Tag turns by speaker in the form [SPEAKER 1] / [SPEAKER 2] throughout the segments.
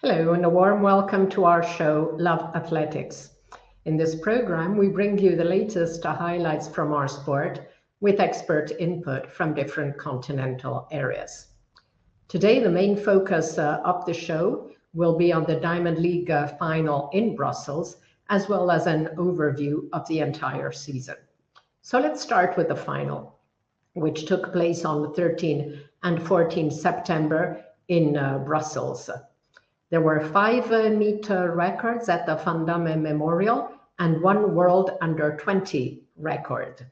[SPEAKER 1] Hello, and a warm welcome to our show, Love Athletics. In this program, we bring you the latest highlights from our sport with expert input from different continental areas. Today, the main focus of the show will be on the Diamond League final in Brussels, as well as an overview of the entire season. So let's start with the final, which took place on 13 and 14 September in Brussels. There were 5-meter records at the Van Damme Memorial and one World Under 20 record.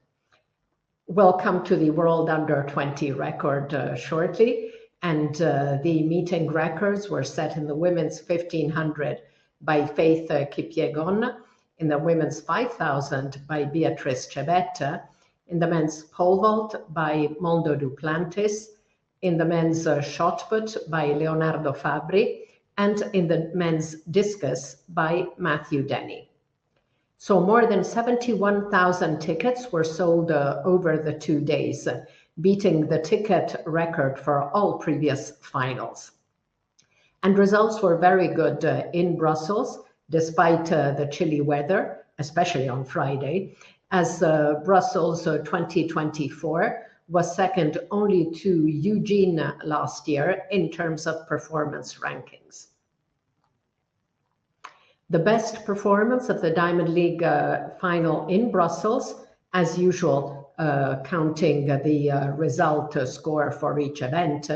[SPEAKER 1] We'll come to the World Under 20 record shortly, and the meeting records were set in the women's 1500 by Faith Kipyegon, in the women's 5000 by Beatrice Chebet, in the men's pole vault by Mondo Duplantis, in the men's shot put by Leonardo Fabri, and in the men's discus by Matthew Denny. So more than 71,000 tickets were sold over the 2 days, beating the ticket record for all previous finals. And results were very good in Brussels, despite the chilly weather, especially on Friday, as Brussels 2024 was second only to Eugene last year in terms of performance rankings. The best performance of the Diamond League final in Brussels, as usual, counting the result score for each event,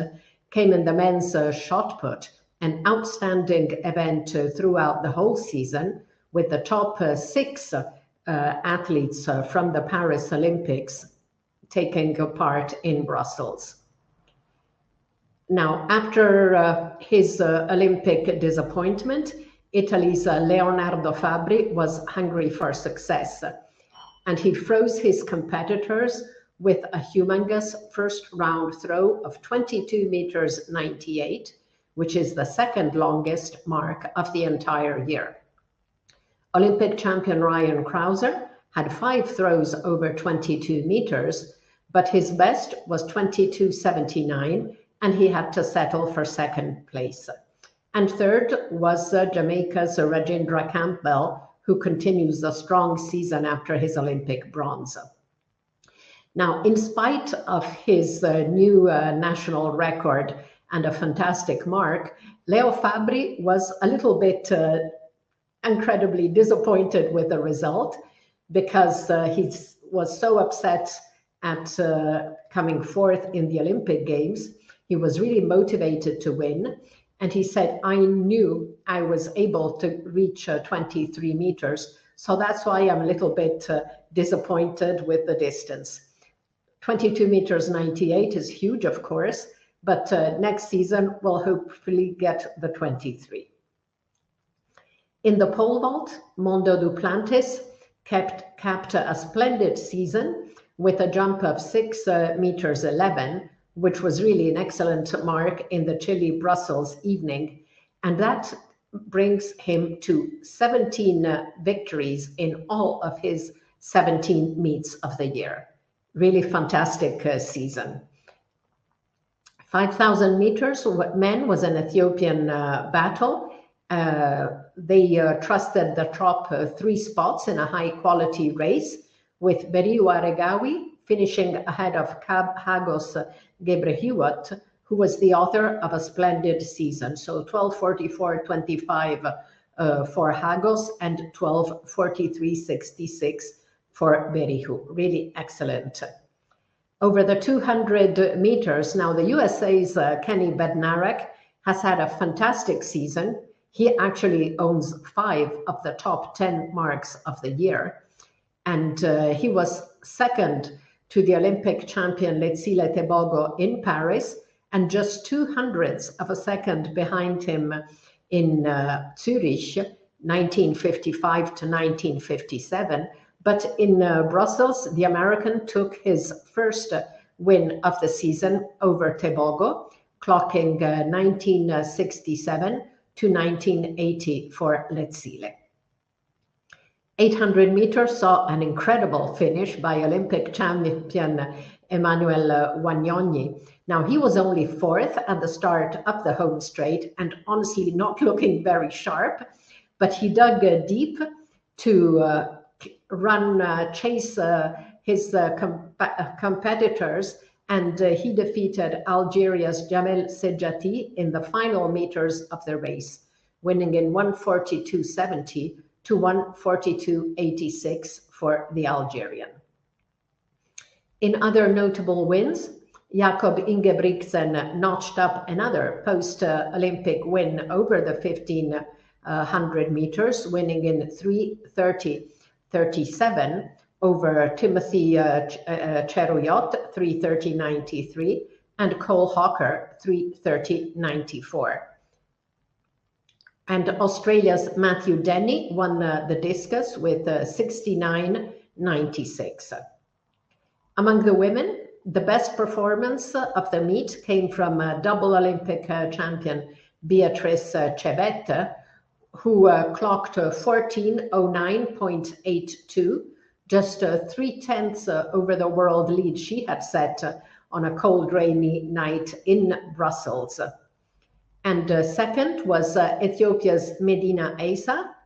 [SPEAKER 1] came in the men's shot put, an outstanding event throughout the whole season, with the top 6 athletes from the Paris Olympics taking part in Brussels. Now, after his Olympic disappointment, Italy's Leonardo Fabri was hungry for success, and he froze his competitors with a humongous first round throw of 22 meters 98, which is the second longest mark of the entire year. Olympic champion Ryan Krauser had 5 throws over 22 meters, but his best was 22.79, and he had to settle for second place. And third was Jamaica's Rajendra Campbell, who continues a strong season after his Olympic bronze. Now, in spite of his new national record and a fantastic mark, Leo Fabri was a little bit incredibly disappointed with the result, because he was so upset at coming fourth in the Olympic Games. He was really motivated to win. And he said, I knew I was able to reach 23 meters. So that's why I'm a little bit disappointed with the distance. 22 meters 98 is huge, of course, but next season we'll hopefully get the 23. In the pole vault, Mondo Duplantis capped a splendid season with a jump of 6 meters 11, which was really an excellent mark in the chilly Brussels evening. And that brings him to 17 victories in all of his 17 meets of the year. Really fantastic season. 5,000 meters men was an Ethiopian battle. They trusted the top 3 spots in a high quality race, with Beriu Aregawi finishing ahead of Hagos Gebrehiwot, who was the author of a splendid season. So 12:44.25 for Hagos and 12:43.66 for Berihu. Really excellent. Over the 200 meters, now the USA's Kenny Bednarek has had a fantastic season. He actually owns 5 of the top 10 marks of the year. And he was second to the Olympic champion Letsile Tebogo in Paris, and just 0.02 of a second behind him in Zurich, 1955 to 1957. But in Brussels, the American took his first win of the season over Tebogo, clocking 1967 to 1980 for Letsile. 800 meters saw an incredible finish by Olympic champion Emmanuel Wagnoni. Now, he was only fourth at the start of the home straight and honestly not looking very sharp, but he dug deep to chase his competitors, and he defeated Algeria's Jamel Sejati in the final meters of the race, winning in 1:42.70 to 1:42.86 for the Algerian. In other notable wins, Jakob Ingebrigtsen notched up another post-Olympic win over the 1500 meters, winning in 3:30.37 over Timothy Cheruiyot, 3:30.93, and Cole Hawker, 3:30.94. And Australia's Matthew Denny won the discus with 69.96. Among the women, the best performance of the meet came from double Olympic champion Beatrice Chebet, who clocked 14:09.82, just 3/10 over the world lead she had set on a cold, rainy night in Brussels. And second was Ethiopia's Medina Asa,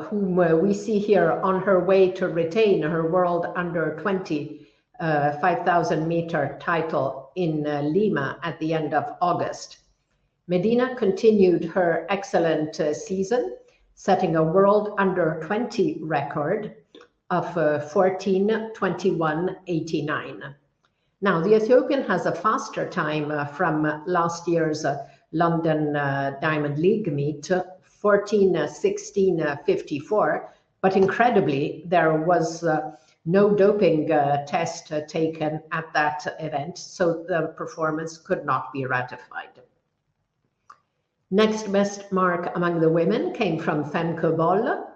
[SPEAKER 1] whom we see here on her way to retain her world under 20 5,000 meter title in Lima at the end of August. Medina continued her excellent season, setting a world under 20 record of 14:21.89. Now, the Ethiopian has a faster time from last year's London Diamond League meet, 14:16.54, but incredibly, there was no doping test taken at that event, so the performance could not be ratified. Next best mark among the women came from Femke Bol,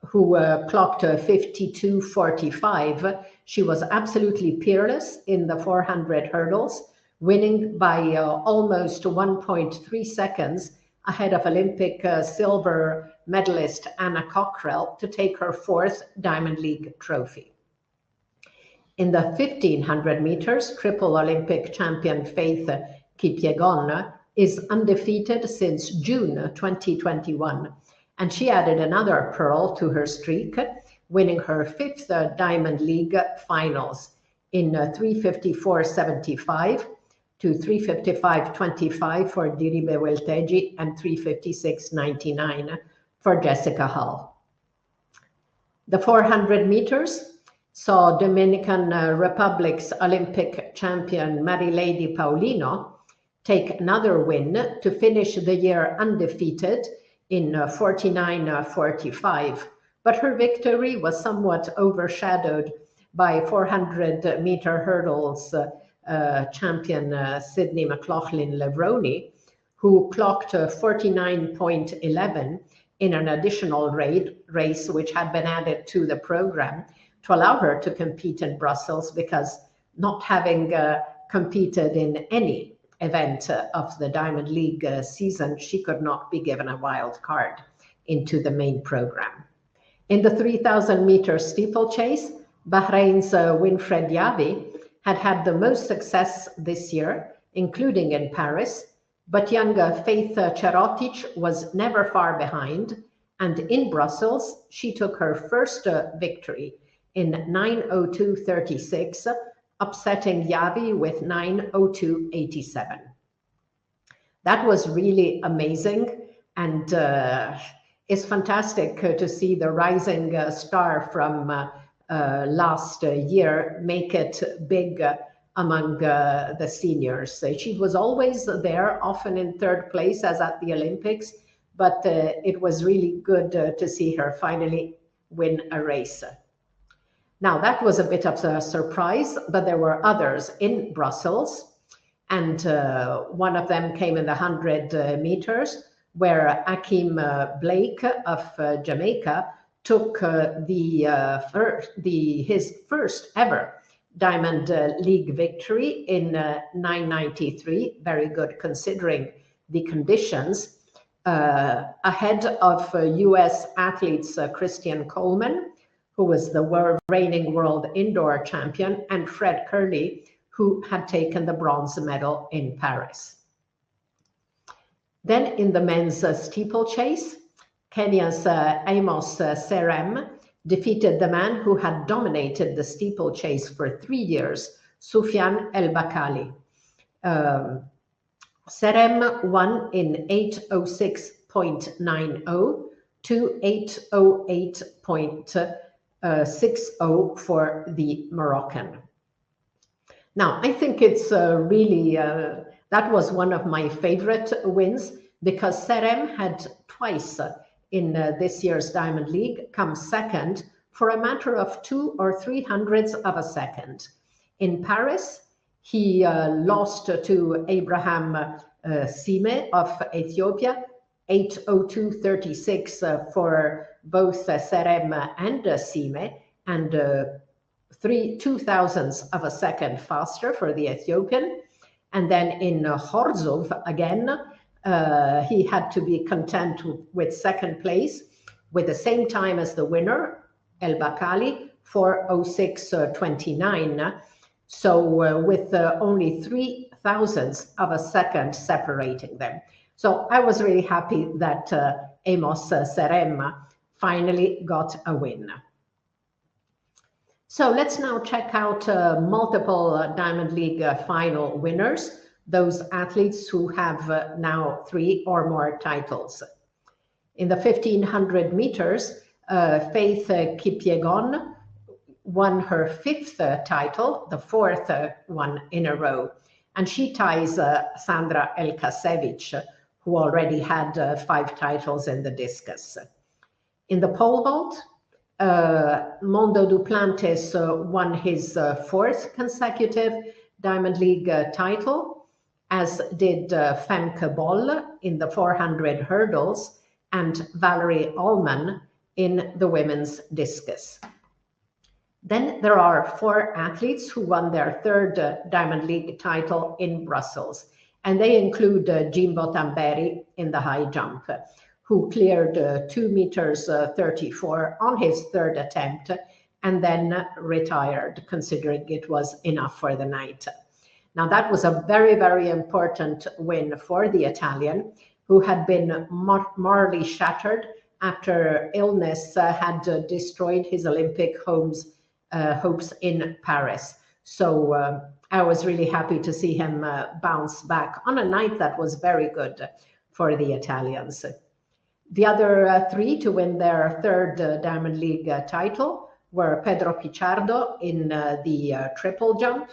[SPEAKER 1] who clocked 52.45. She was absolutely peerless in the 400 hurdles, winning by almost 1.3 seconds ahead of Olympic silver medalist Anna Cockrell to take her fourth Diamond League trophy. In the 1500 meters, triple Olympic champion Faith Kipyegon is undefeated since June 2021, and she added another pearl to her streak, winning her fifth Diamond League finals in 3:54.75 to 3:55.25 for Diribe Welteji and 3:56.99 for Jessica Hull. The 400 meters saw Dominican Republic's Olympic champion Marilady Paulino take another win to finish the year undefeated in 49.45, but her victory was somewhat overshadowed by 400 meter hurdles champion Sydney McLaughlin-Levrone, who clocked 49.11 in an additional race which had been added to the program to allow her to compete in Brussels, because not having competed in any event of the Diamond League season, she could not be given a wild card into the main program. In the 3,000 meter steeplechase, Bahrain's Winfred Yavi had the most success this year, including in Paris, but young Faith Cherotic was never far behind, and in Brussels, she took her first victory in 9:02.36, upsetting Yavi with 9:02.87. That was really amazing, and it's fantastic to see the rising star from last year make it big among the seniors. She was always there, often in third place as at the Olympics, but it was really good to see her finally win a race. Now, that was a bit of a surprise, but there were others in Brussels, and one of them came in the 100 meters, where Akeem Blake of Jamaica took his first ever Diamond League victory in 9:93, very good considering the conditions, ahead of US athletes Christian Coleman, who was the reigning world indoor champion, and Fred Curley, who had taken the bronze medal in Paris. Then in the men's steeplechase, Kenya's Amos Serem defeated the man who had dominated the steeplechase for 3 years, Sufyan El Bakali. Serem won in 8:06.90 to 8:08.60 for the Moroccan. Now, I think it's really, that was one of my favorite wins, because Serem had twice in this year's Diamond League come second for a matter of 2 or 3 hundredths of a second. In Paris, he lost to Abraham Sime of Ethiopia, 8:02.36 for both Serem and Sime, and 2/2000ths of a second faster for the Ethiopian. And then in Horzov, again, he had to be content with second place with the same time as the winner, El Bakali, 4:06.29. So with only 3/1000ths of a second separating them. So I was really happy that Amos Serem finally got a win. So let's now check out multiple Diamond League final winners, those athletes who have now 3 or more titles. In the 1500 meters, Faith Kipyegon won her 5th title, the 4th one in a row, and she ties Sandra Elkasevich, who already had 5 titles in the discus. In the pole vault, Mondo Duplantis won his 4th consecutive Diamond League title, as did Femke Boll in the 400 hurdles and Valerie Allman in the women's discus. Then there are 4 athletes who won their 3rd Diamond League title in Brussels, and they include Jimbo Tamberi in the high jump, who cleared 2 meters 34 on his 3rd attempt and then retired, considering it was enough for the night. Now that was a very, very important win for the Italian, who had been morally shattered after illness had destroyed his Olympic hopes in Paris. So I was really happy to see him bounce back on a night that was very good for the Italians. The other 3 to win their 3rd Diamond League title were Pedro Pichardo in the triple jump,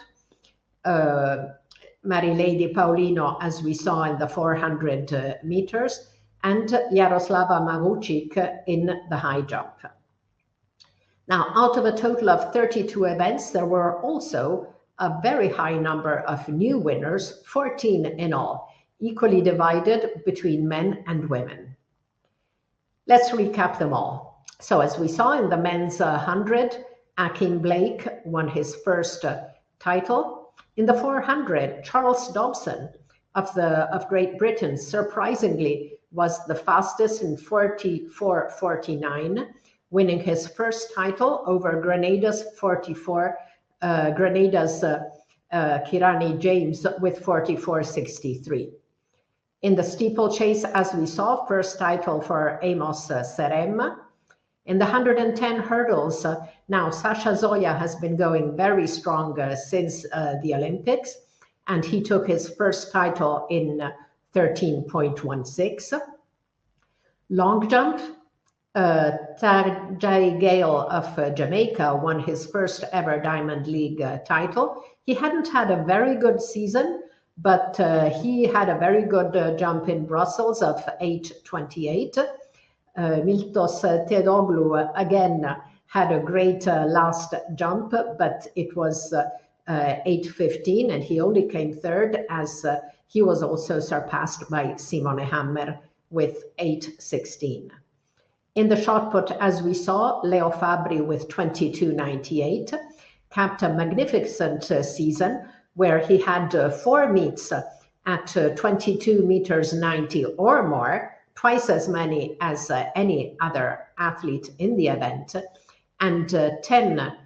[SPEAKER 1] Marilady Paulino, as we saw in the 400 meters, and Jaroslava Maruchik in the high jump. Now, out of a total of 32 events, there were also a very high number of new winners, 14 in all, equally divided between men and women. Let's recap them all. So as we saw in the men's 100, Akin Blake won his 1st title. In the 400, Charles Dobson of Great Britain surprisingly was the fastest in 44:49, winning his 1st title over Grenada's Kirani James with 44:63. In the steeplechase, as we saw, 1st title for Amos Serem. In the 110 hurdles, now Sasha Zoya has been going very strong since the Olympics, and he took his 1st title in 13.16. Long jump, Tarjay Gale of Jamaica won his 1st ever Diamond League title. He hadn't had a very good season, but he had a very good jump in Brussels of 8:28. Miltos Teodoglu again had a great last jump, but it was 8:15, and he only came 3rd, as he was also surpassed by Simone Hammer with 8:16. In the shot put, as we saw, Leo Fabri with 22:98 capped a magnificent season where he had 4 meets at 22 meters 90 or more, twice as many as any other athlete in the event. and 10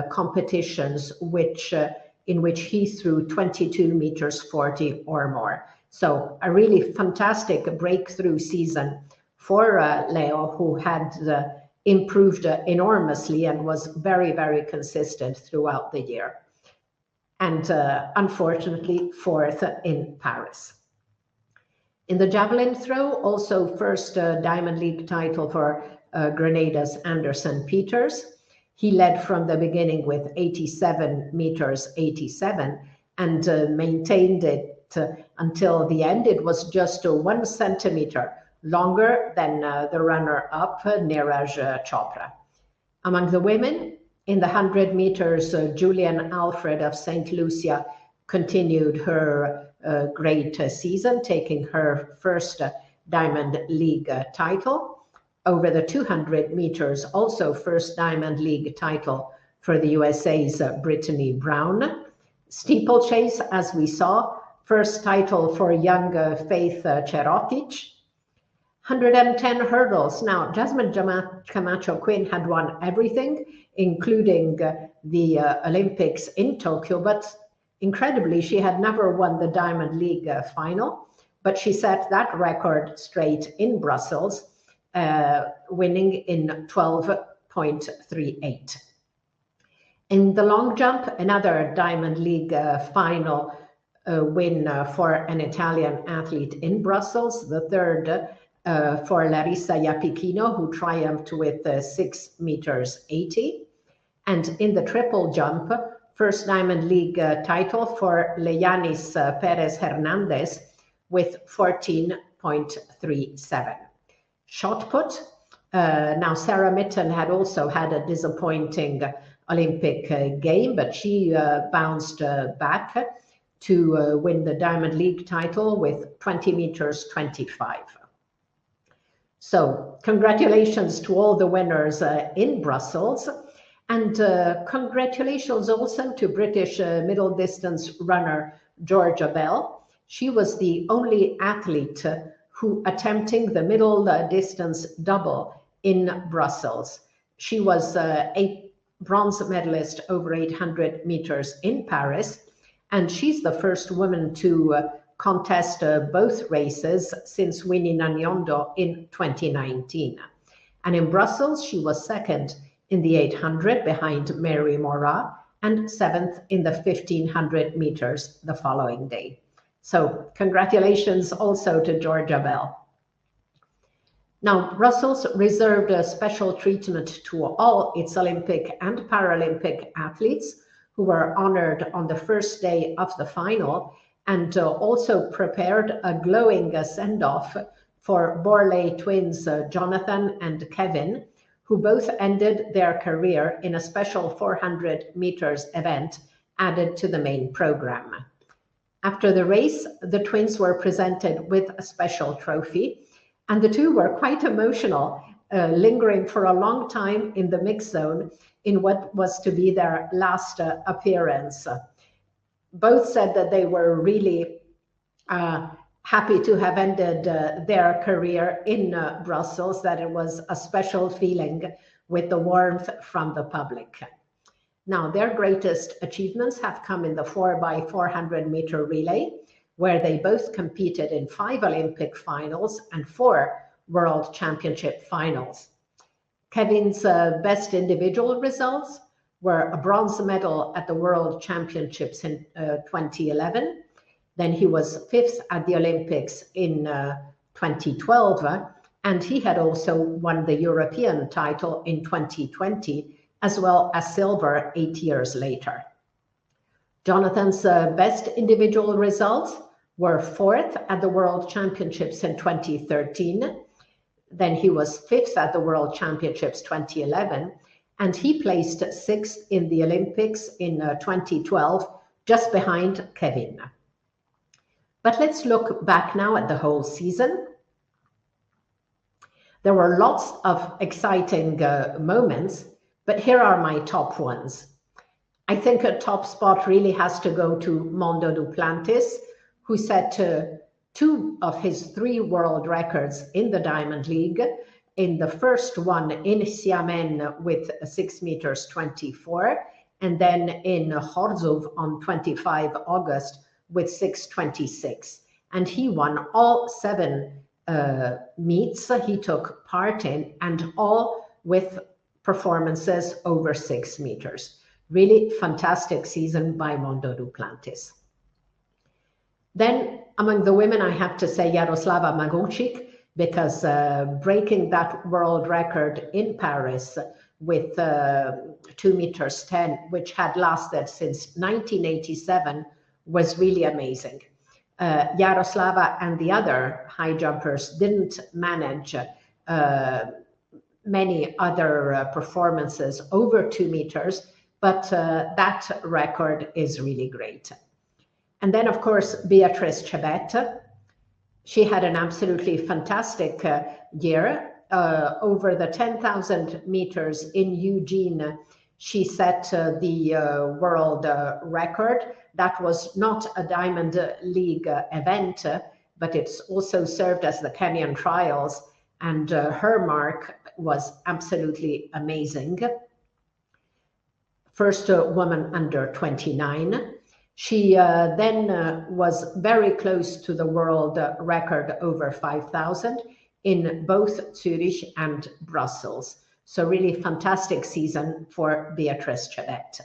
[SPEAKER 1] competitions in which he threw 22 meters 40 or more. So a really fantastic breakthrough season for Leo, who had improved enormously and was very, very consistent throughout the year. And unfortunately, fourth in Paris. In the javelin throw, also first Diamond League title for Grenada's Anderson Peters. He led from the beginning with 87 meters 87 and maintained it until the end. It was just 1 centimeter longer than the runner-up, Neeraj Chopra. Among the women, in the 100 meters, Julian Alfred of St. Lucia continued her great season, taking her first Diamond League title. Over the 200 meters, also first Diamond League title for the USA's Brittany Brown. Steeplechase, as we saw, first title for young Faith Cherotic. 110 hurdles. Now, Jasmine Camacho Quinn had won everything, including the Olympics in Tokyo, but incredibly, she had never won the Diamond League final, but she set that record straight in Brussels, winning in 12.38. In the long jump, another Diamond League final win for an Italian athlete in Brussels, the third for Larissa Iapichino, who triumphed with 6 meters 80. And in the triple jump, first Diamond League title for Leyanis Perez Hernandez with 14.37. Shot put. Now, Sarah Mitten had also had a disappointing Olympic game, but she bounced back to win the Diamond League title with 20 meters 25. So congratulations to all the winners in Brussels, and congratulations also to British middle distance runner Georgia Bell. She was the only athlete who attempting the middle distance double in Brussels. She was a bronze medalist over 800 meters in Paris, and she's the first woman to contest both races since Winnie Nanyondo in 2019. And in Brussels, she was second in the 800 behind Mary Morat and seventh in the 1500 meters the following day. So congratulations also to Georgia Bell. Now, Brussels reserved a special treatment to all its Olympic and Paralympic athletes who were honored on the first day of the final, and also prepared a glowing send-off for Borley twins Jonathan and Kevin, who both ended their career in a special 400 meters event added to the main program. After the race, the twins were presented with a special trophy, and the two were quite emotional, lingering for a long time in the mix zone in what was to be their last appearance. Both said that they were really happy to have ended their career in Brussels, that it was a special feeling with the warmth from the public. Now, their greatest achievements have come in the 4x400 meter relay, where they both competed in 5 Olympic finals and 4 World Championship finals. Kevin's best individual results were a bronze medal at the World Championships in 2011. Then he was 5th at the Olympics in 2012, and he had also won the European title in 2020, as well as silver 8 years later. Jonathan's best individual results were 4th at the World Championships in 2013. Then he was 5th at the World Championships 2011, and he placed 6th in the Olympics in 2012, just behind Kevin. But let's look back now at the whole season. There were lots of exciting moments, but here are my top ones. I think a top spot really has to go to Mondo Duplantis, who set 2 of his 3 world records in the Diamond League, in the first one in Xiamen with 6 meters 24, and then in Chorzów on 25 August with 6:26. And he won all 7 meets he took part in, and all with performances over 6 meters. Really fantastic season by Mondo Duplantis. Then among the women, I have to say Jaroslava Magocic, because breaking that world record in Paris with 2 meters 10, which had lasted since 1987, was really amazing. Jaroslava and the other high jumpers didn't manage many other performances over 2 meters, but that record is really great. And then, of course, Beatrice Chebet. She had an absolutely fantastic year. Over the 10,000 meters in Eugene, she set the world record. That was not a Diamond League event, but it's also served as the Kenyan Trials, and her mark was absolutely amazing. First woman under 29. She then was very close to the world record over 5,000 in both Zurich and Brussels. So really fantastic season for Beatrice Chebet.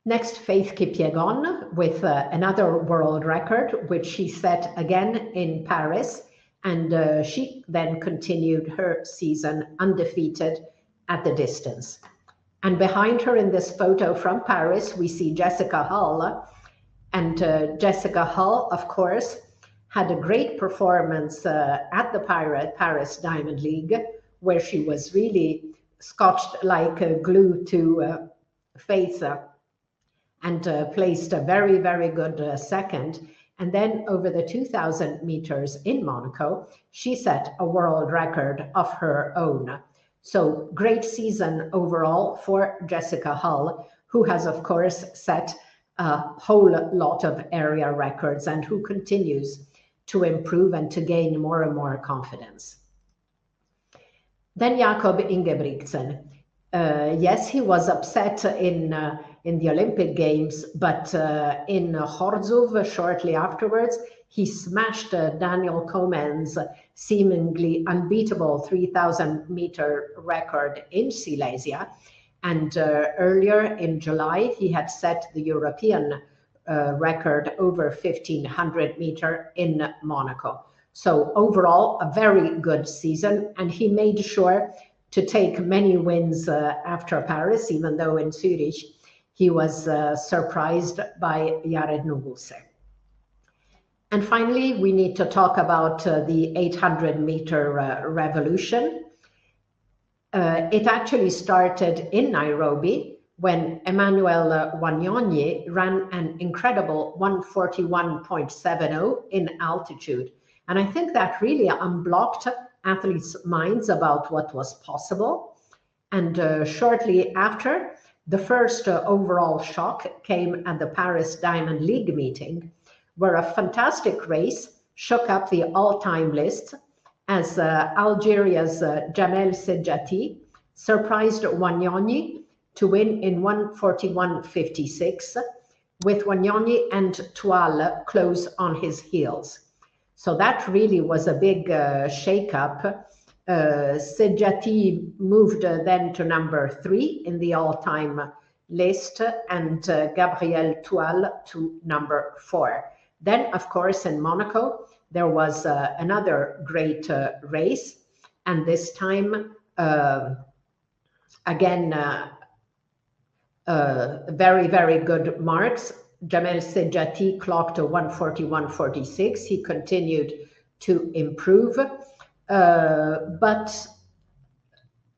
[SPEAKER 1] Next, Faith Kipyegon with another world record, which she set again in Paris. And she then continued her season undefeated at the distance. And behind her in this photo from Paris, we see Jessica Hull. And Jessica Hull, of course, had a great performance at the Paris Diamond League, where she was really scotched like glue to Faith and placed a very, very good second. And then over the 2,000 meters in Monaco, she set a world record of her own. So great season overall for Jessica Hull, who has, of course, set a whole lot of area records and who continues to improve and to gain more and more confidence. Then Jakob Ingebrigtsen. Yes, he was upset in the Olympic Games, but in Chorzów shortly afterwards, he smashed Daniel Komen's seemingly unbeatable 3,000 meter record in Silesia. And earlier in July, he had set the European record over 1,500 meter in Monaco. So overall, a very good season. And he made sure to take many wins after Paris, even though in Zurich, he was surprised by Jared Nuguse. And finally, we need to talk about the 800 meter revolution. It actually started in Nairobi when Emmanuel Wanyonyi ran an incredible 141.70 in altitude. And I think that really unblocked athletes' minds about what was possible. And shortly after, the first overall shock came at the Paris Diamond League meeting, where a fantastic race shook up the all-time list as Algeria's Jamel Sedjati surprised Wanyonyi to win in 141.56, with Wanyonyi and Toile close on his heels. So that really was a big shake-up. Sedjati moved then to number 3 in the all-time list, and Gabriel Toile to number 4. Then, of course, in Monaco, there was another great race, and this time, again, very, very good marks. Jamel Sedjati clocked a 141.46. He continued to improve. But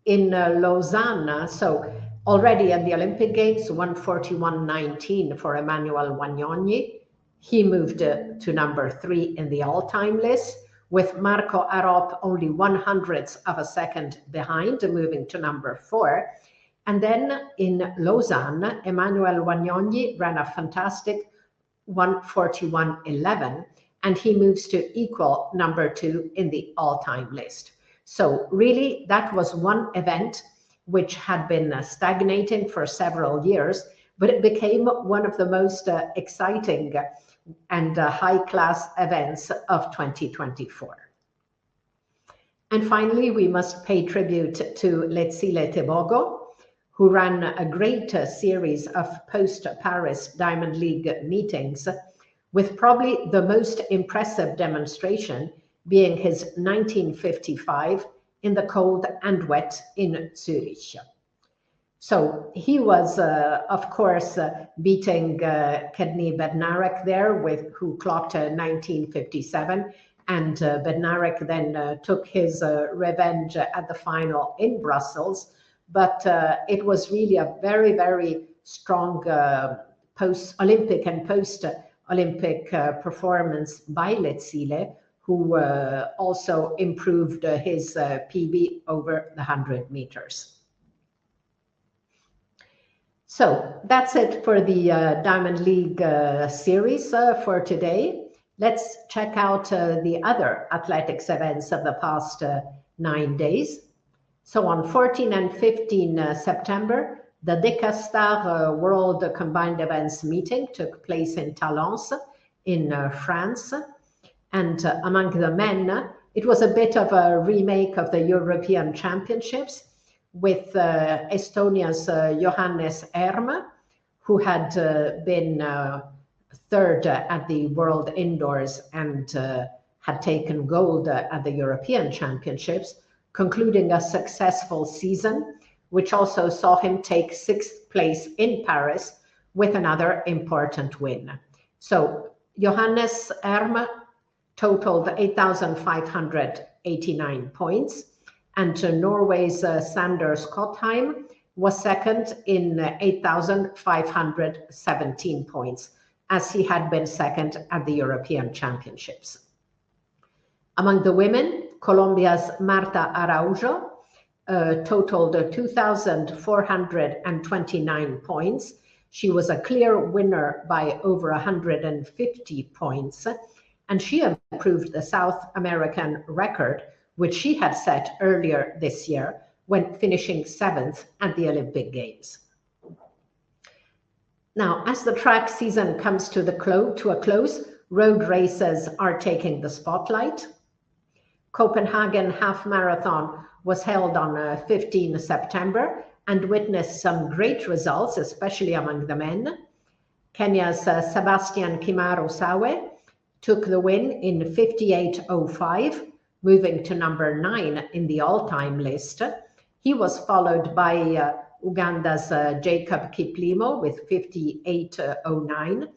[SPEAKER 1] in Lausanne, so already at the Olympic Games, 141.19 for Emmanuel Wanyonyi. He moved to number 3 in the all-time list, with Marco Arop only 1/100th of a second behind, moving to number 4. And then in Lausanne, Emmanuel Wanyonyi ran a fantastic 141.11, and he moves to equal number 2 in the all-time list. So really, that was one event which had been stagnating for several years, but it became one of the most exciting and high-class events of 2024. And finally, we must pay tribute to Letsile Tebogo, who ran a great series of post-Paris Diamond League meetings, with probably the most impressive demonstration being his 1955 in the cold and wet in Zurich. So he was, of course, beating Kedny Bednarek there, who clocked 1957, and Bednarek then took his revenge at the final in Brussels. But it was really a very, very strong post-Olympic and post-Olympic performance by Letsile, who also improved his PB over the 100 meters. So that's it for the Diamond League series for today. Let's check out the other athletics events of the past 9 days. So on 14 and 15 September, the Decastar World Combined Events meeting took place in Talence in France. And among the men, it was a bit of a remake of the European Championships, with Estonia's Johannes Erm, who had been third at the World Indoors and had taken gold at the European Championships, concluding a successful season, which also saw him take 6th place in Paris with another important win. So Johannes Erm totaled 8,589 points, and Norway's Sander Skotheim was second in 8,517 points, as he had been second at the European Championships. Among the women, Colombia's Marta Araujo totaled 2,429 points. She was a clear winner by over 150 points, and she improved the South American record, which she had set earlier this year when finishing 7th at the Olympic Games. Now, as the track season comes to a close, road races are taking the spotlight. Copenhagen Half Marathon was held on 15 September and witnessed some great results, especially among the men. Kenya's Sebastian Kimaro Sawe took the win in 58:05, moving to number 9 in the all-time list. He was followed by Uganda's Jacob Kiplimo with 58:09.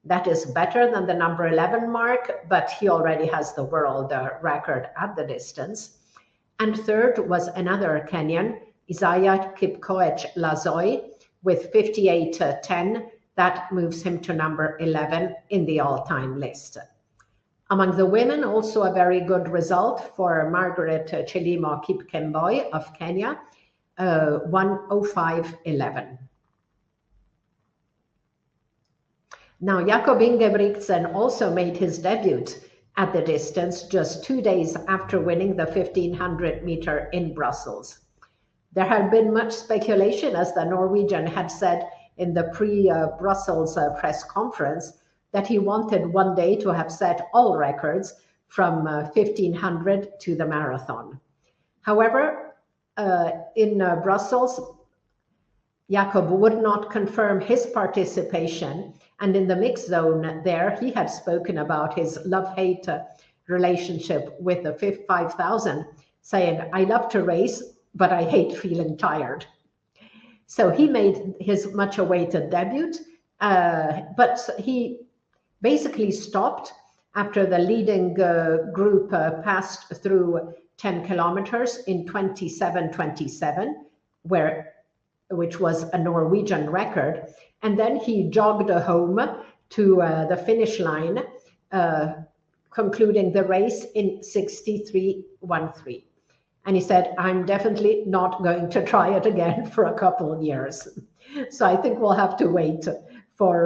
[SPEAKER 1] That is better than the number 11 mark, but he already has the world record at the distance. And third was another Kenyan, Isaiah Kipkoech Lazoy, with 58:10. That moves him to number 11 in the all-time list. Among the women, also a very good result for Margaret Chelimo Kipkemboi of Kenya, 1:05:11. Now, Jakob Ingebrigtsen also made his debut at the distance just 2 days after winning the 1500 meter in Brussels. There had been much speculation, as the Norwegian had said in the pre-Brussels press conference, that he wanted one day to have set all records from 1500 to the marathon. However, in Brussels, Jakob would not confirm his participation, and in the mixed zone there, he had spoken about his love-hate relationship with the 5,000, saying, "I love to race, but I hate feeling tired." So he made his much-awaited debut, but he basically stopped after the leading group passed through 10 kilometers in 27:27, which was a Norwegian record. And then he jogged home to the finish line, concluding the race in 63:13. And he said, "I'm definitely not going to try it again for a couple of years." So I think we'll have to wait for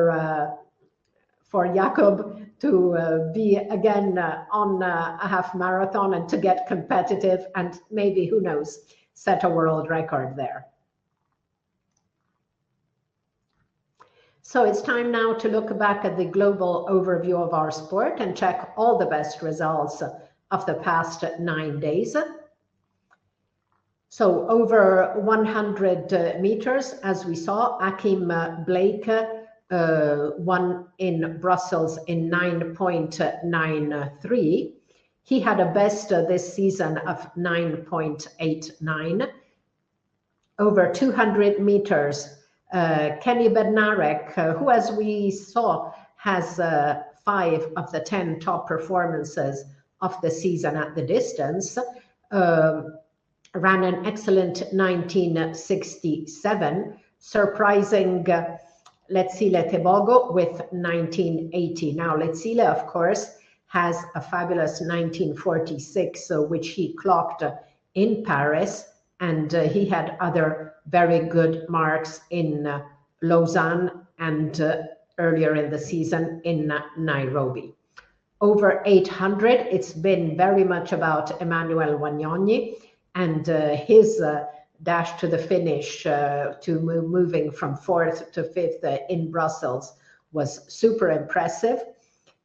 [SPEAKER 1] for Jakob to be again on a half marathon and to get competitive and maybe, who knows, set a world record there. So it's time now to look back at the global overview of our sport and check all the best results of the past 9 days. So over 100 meters, as we saw, Achim Blake won in Brussels in 9.93. He had a best this season of 9.89. Over 200 meters, Kenny Bednarek, who, as we saw, has 5 of the 10 top performances of the season at the distance, ran an excellent 1967, surprising Letsile Tebogo with 1980. Now, Letsile, of course, has a fabulous 1946, which he clocked in Paris, and he had other very good marks in Lausanne and earlier in the season in Nairobi. Over 800, it's been very much about Emmanuel Wagnoni, and his dash to the finish, to moving from 4th to 5th in Brussels was super impressive.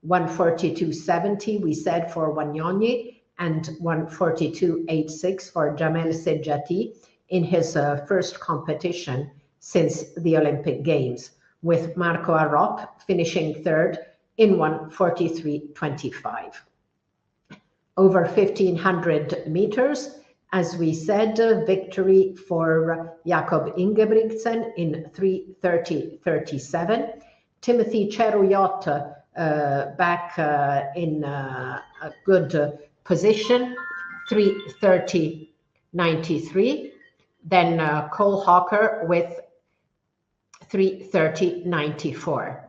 [SPEAKER 1] 142.70 we said for Wagnoni, and 142.86 for Jamel Sedjati in his first competition since the Olympic Games, with Marco Arop finishing 3rd in 143.25. Over 1500 meters, as we said, victory for Jakob Ingebrigtsen in 3:30.37. Timothy Cheruiyot back in a good position, 3:30.93. Then Cole Hawker with 3:30.94.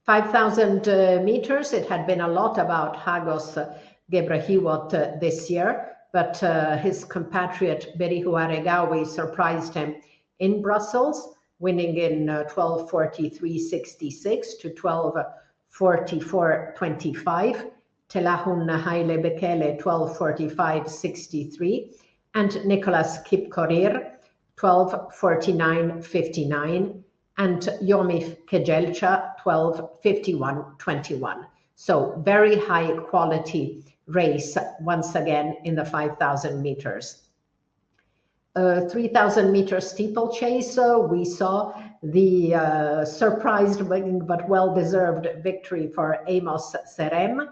[SPEAKER 1] 5,000 meters, it had been a lot about Hagos Gebrahiwot this year, but his compatriot Berihu Aregawi surprised him in Brussels, winning in 12:43.66 to 12:44.25. Telahun Haile Bekele 12:45.63, and Nicholas Kipkorir 12:49.59, and Yomif Kejelcha 12:51.21. So very high quality race once again in the 5,000 meters. 3,000 meter steeplechase, we saw the surprised but well-deserved victory for Amos Serem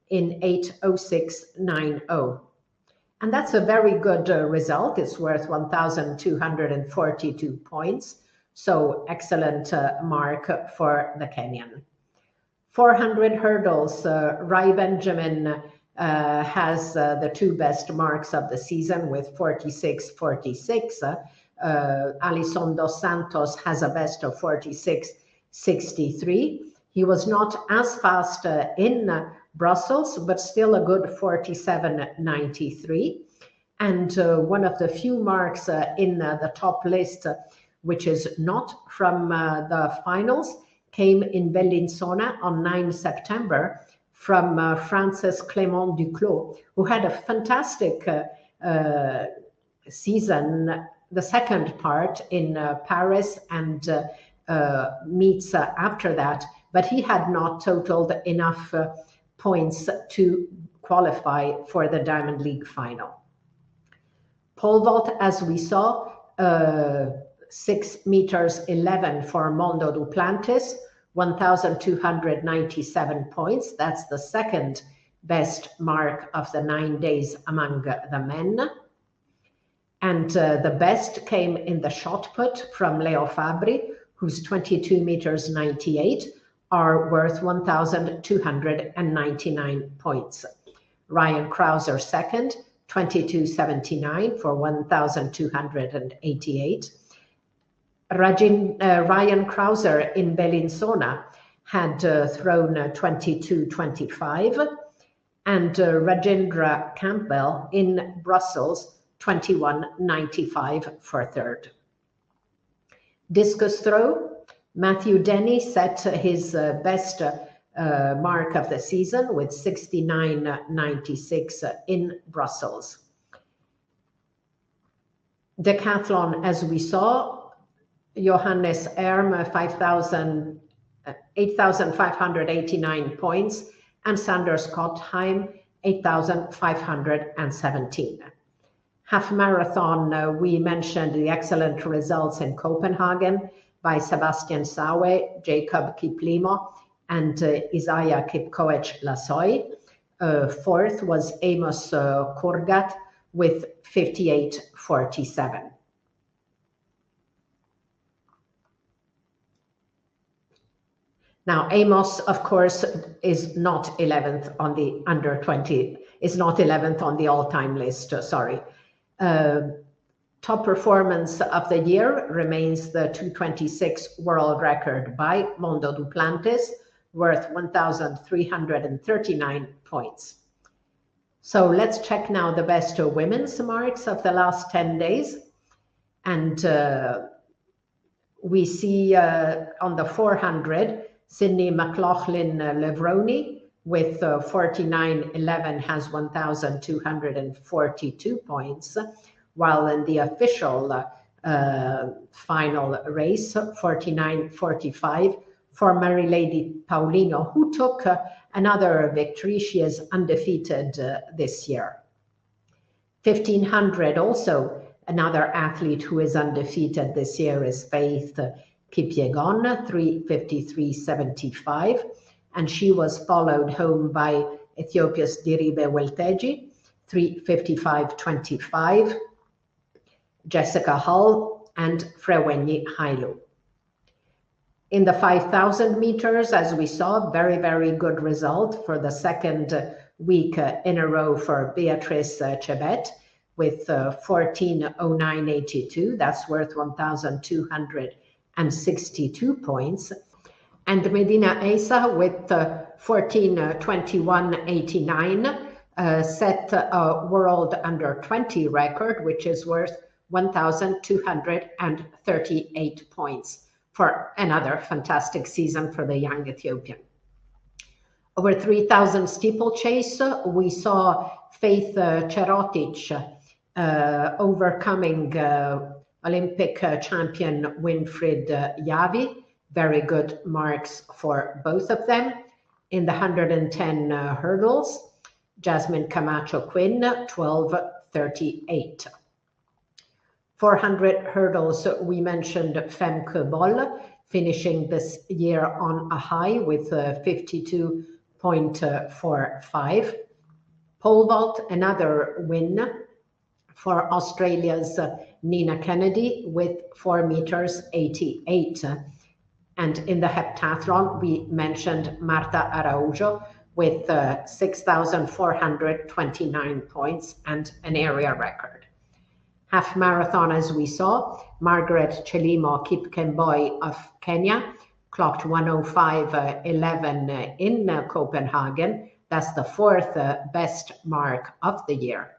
[SPEAKER 1] in 8:06.90. And that's a very good result. It's worth 1,242 points. So excellent mark for the Kenyan. 400 hurdles, Rai Benjamin has the 2 best marks of the season with 46.46. Alison Dos Santos has a best of 46.63. He was not as fast in Brussels, but still a good 47.93. And one of the few marks in the top list, which is not from the finals, came in Bellinzona on 9 September from Frances Clément Duclos, who had a fantastic season, the second part in Paris and meets after that, but he had not totaled enough points to qualify for the Diamond League final. Pole vault, as we saw, 6 meters 11 for Mondo Duplantis, 1,297 points. That's the second best mark of the 9 days among the men. And the best came in the shot put from Leo Fabri, whose 22 meters 98 are worth 1,299 points. Ryan Krauser second, 22.79 for 1,288. Ryan Krauser in Bellinzona had thrown 22.25, and Rajendra Campbell in Brussels 21.95 for third. Discus throw, Matthew Denny set his best mark of the season with 69.96 in Brussels. Decathlon, as we saw, Johannes Erm 8,589 points, and Sanders Kottheim 8,517. Half marathon, we mentioned the excellent results in Copenhagen by Sebastian Sawe, Jacob Kiplimo, and Isaiah Kipkoech-Lassoy. Fourth was Amos Kurgat with 58.47. Now, Amos, of course, is not 11th on the under 20, is not 11th on the all-time list, sorry. Top performance of the year remains the 2:26 world record by Mondo Duplantis, worth 1,339 points. So let's check now the best women's marks of the last 10 days. And we see on the 400, Sydney McLaughlin-Levrone with 49.11 has 1,242 points, while in the official final race, 49.45 for Mary Lady Paulino, who took another victory. She is undefeated this year. 1,500 also, another athlete who is undefeated this year is Faith Kipyegon, 3:53.75, and she was followed home by Ethiopia's Diribe Welteji, 3:55.25, Jessica Hull, and Frewenyi Hailu. In the 5,000 meters, as we saw, very, very good result for the second week in a row for Beatrice Chebet with 14:09.82. That's worth 1,262 points. And Medina Esa with 14:21.89 set a world under 20 record, which is worth 1,238 points for another fantastic season for the young Ethiopian. Over 3,000 steeplechase, we saw Faith Cherotic overcoming Olympic champion Winfried Yavi. Very good marks for both of them. In the 110 hurdles, Jasmine Camacho Quinn, 12:38. 400 hurdles, we mentioned Femke Boll, finishing this year on a high with 52.45. Pole vault, another win for Australia's Nina Kennedy with 4:88 meters. And in the heptathlon, we mentioned Marta Araujo with 6,429 points and an area record. Half marathon, as we saw, Margaret Chelimo Kipkemboi of Kenya clocked 1:05.11 in Copenhagen. That's the fourth best mark of the year.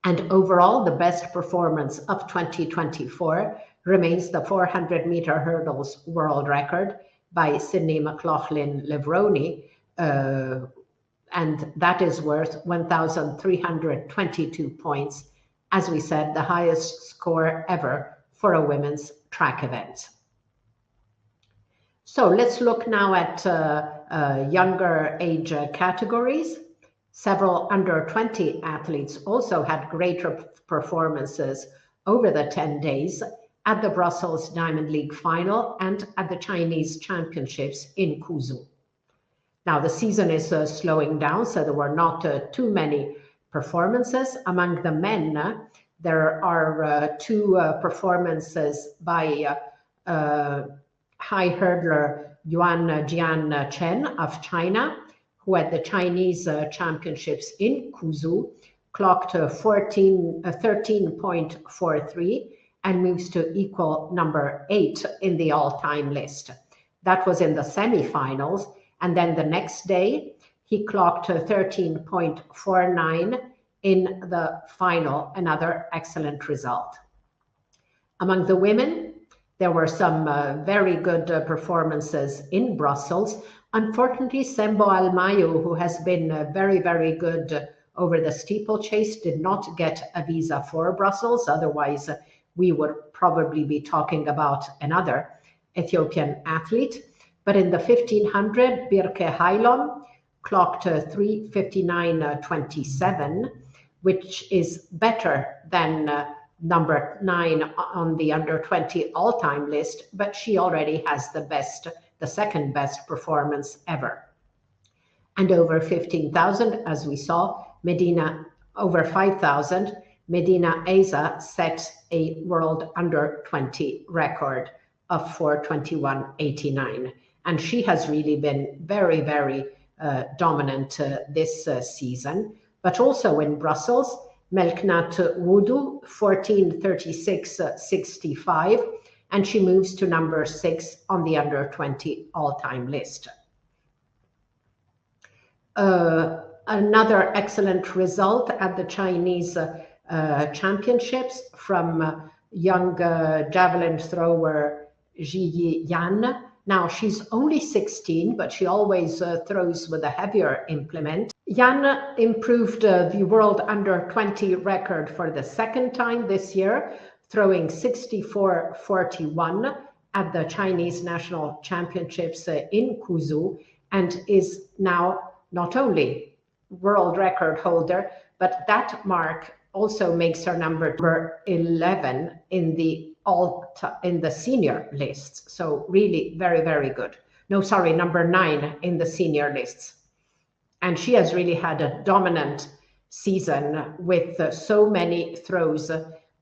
[SPEAKER 1] And overall, the best performance of 2024 remains the 400-meter hurdles world record by Sydney McLaughlin-Levrone, and that is worth 1,322 points. As we said, the highest score ever for a women's track event. So let's look now at younger age categories. Several under 20 athletes also had greater performances over the 10 days at the Brussels Diamond League final and at the Chinese Championships in Kuzhou. Now the season is slowing down, so there were not too many performances. Among the men, there are two performances by high hurdler Yuan Jian Chen of China, who at the Chinese Championships in Kuzhou clocked 13.43 and moves to equal number 8 in the all-time list. That was in the semifinals, and then the next day he clocked 13.49 in the final, another excellent result. Among the women, There were some very good performances in Brussels. Unfortunately, Sembo Almayo, who has been very, very good over the steeplechase, did not get a visa for Brussels. Otherwise, we would probably be talking about another Ethiopian athlete. But in the 1500, Birke Hailom clocked 3:59.27, which is better than number 9 on the under 20 all-time list, but she already has the second best performance ever. And over 15,000, as we saw, Medina over 5,000, Medina Eza set a world under 20 record of 4:21.89. And she has really been very, very dominant this season. But also in Brussels, Melknat Wudu, 14:36.65, and she moves to number 6 on the under 20 all-time list. Another excellent result at the Chinese championships from young javelin thrower Ji Yan. Now, she's only 16, but she always throws with a heavier implement. Yan improved the world under 20 record for the second time this year, throwing 64.41 at the Chinese National Championships in Kuzhou, and is now not only world record holder, but that mark also makes her number 11 in the senior lists. So really very, very good. No, sorry, number 9 in the senior lists. And she has really had a dominant season with so many throws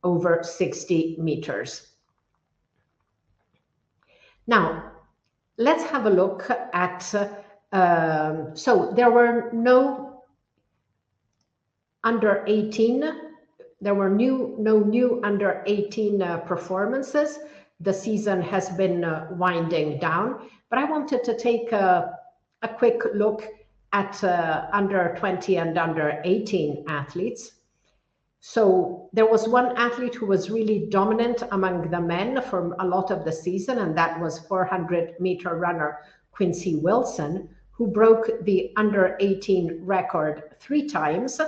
[SPEAKER 1] over 60 meters. Now, let's have a look at, so there were no under 18, there were no new under 18 performances. The season has been winding down, but I wanted to take a quick look at under 20 and under 18 athletes. So there was one athlete who was really dominant among the men for a lot of the season, and that was 400-meter runner Quincy Wilson, who broke the under 18 record 3 times,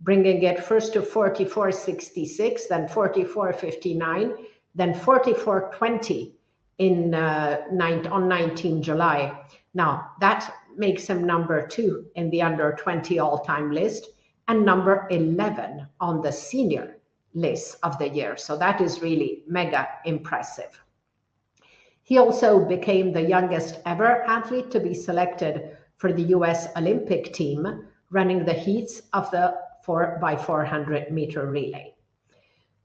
[SPEAKER 1] bringing it first to 44.66, then 44.59, then 44.20 on 19 July. Now, that makes him number 2 in the under 20 all-time list and number 11 on the senior list of the year. So that is really mega impressive. He also became the youngest ever athlete to be selected for the US Olympic team, running the heats of the 4x400 meter relay.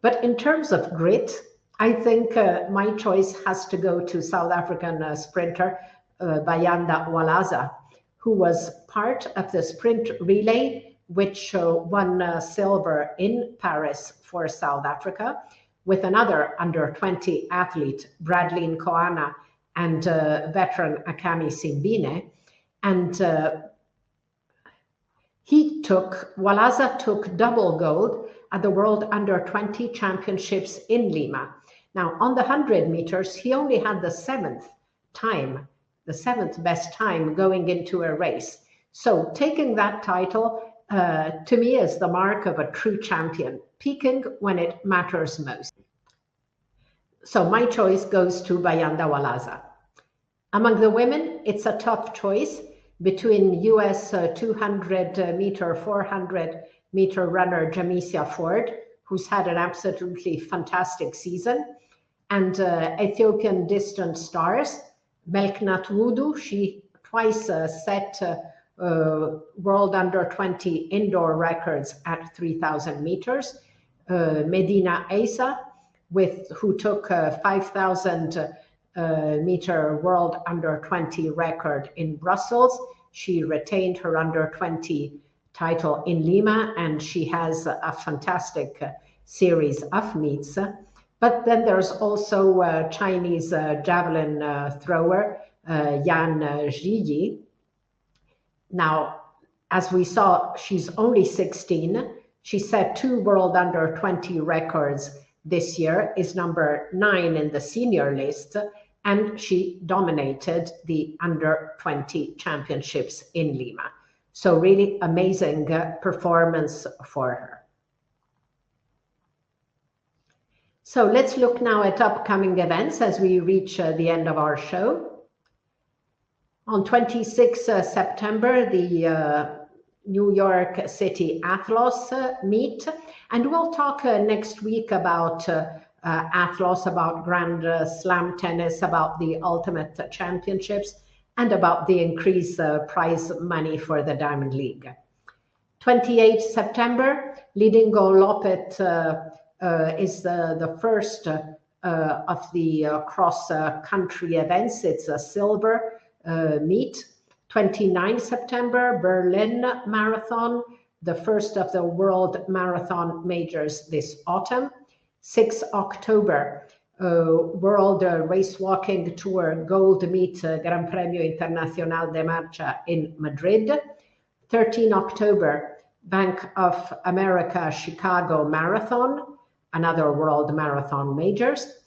[SPEAKER 1] But in terms of grit, I think my choice has to go to South African sprinter Bayanda Walaza, who was part of the sprint relay, which won silver in Paris for South Africa, with another under 20 athlete, Bradley Nkoana, and veteran Akami Simbine. And Walaza took double gold at the World Under 20 Championships in Lima. Now, on the 100 meters, he only had the 7th best time going into a race. So taking that title, to me, is the mark of a true champion, peaking when it matters most. So my choice goes to Bayanda Walaza. Among the women, it's a tough choice between US 200-meter, 400-meter runner Jamisia Ford, who's had an absolutely fantastic season, and Ethiopian distant stars, Melknat Wudu. She twice set world under 20 indoor records at 3,000 meters. Medina Eza, who took 5,000 meter world under 20 record in Brussels. She retained her under 20 title in Lima, and she has a fantastic series of meets. But then there's also Chinese javelin thrower Yan Zhiyi. Now, as we saw, she's only 16. She set 2 world under 20 records this year is number 9 in the senior list, and she dominated the under-20 championships in Lima. So really amazing performance for her. So let's look now at upcoming events as we reach the end of our show. On 26 September, the New York City Athlos meet, and we'll talk next week about Athlos, about Grand Slam tennis, about the Ultimate Championships, and about the increased prize money for the Diamond League. 28 September, Lidingo Lopet is the first of the cross-country events. It's a silver meet. 29 September, Berlin Marathon, the first of the World Marathon Majors this autumn. 6 October, World Race Walking Tour Gold Meet Gran Premio Internacional de Marcha in Madrid. 13 October, Bank of America Chicago Marathon, another World Marathon Majors.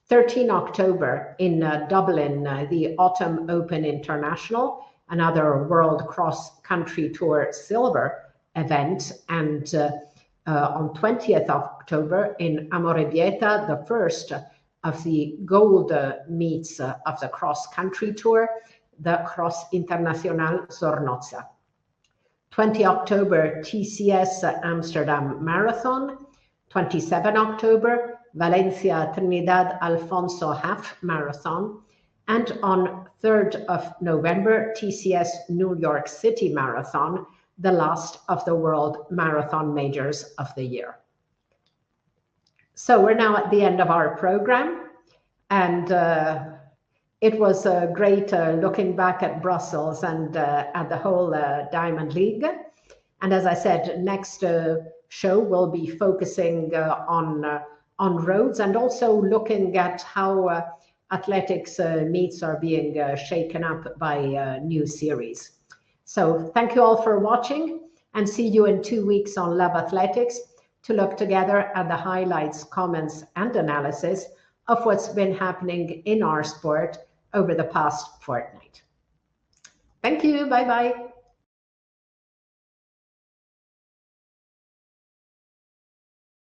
[SPEAKER 1] 13 October in Dublin, the Autumn Open International, another World Cross Country Tour Silver event. And on 20th October in Amorebieta, the first of the gold meets of the cross country tour, the Cross Internacional Zornoza. 20 October, TCS Amsterdam Marathon. 27 October, Valencia Trinidad Alfonso Half Marathon. And on 3rd of November, TCS New York City Marathon, the last of the World Marathon Majors of the year. So we're now at the end of our program, and it was great looking back at Brussels and at the whole Diamond League. And as I said, next show will be focusing on roads, and also looking at how athletics meets are being shaken up by a new series. So thank you all for watching, and see you in 2 weeks on Love Athletics to look together at the highlights, comments, and analysis of what's been happening in our sport over the past fortnight. Thank you. Bye-bye.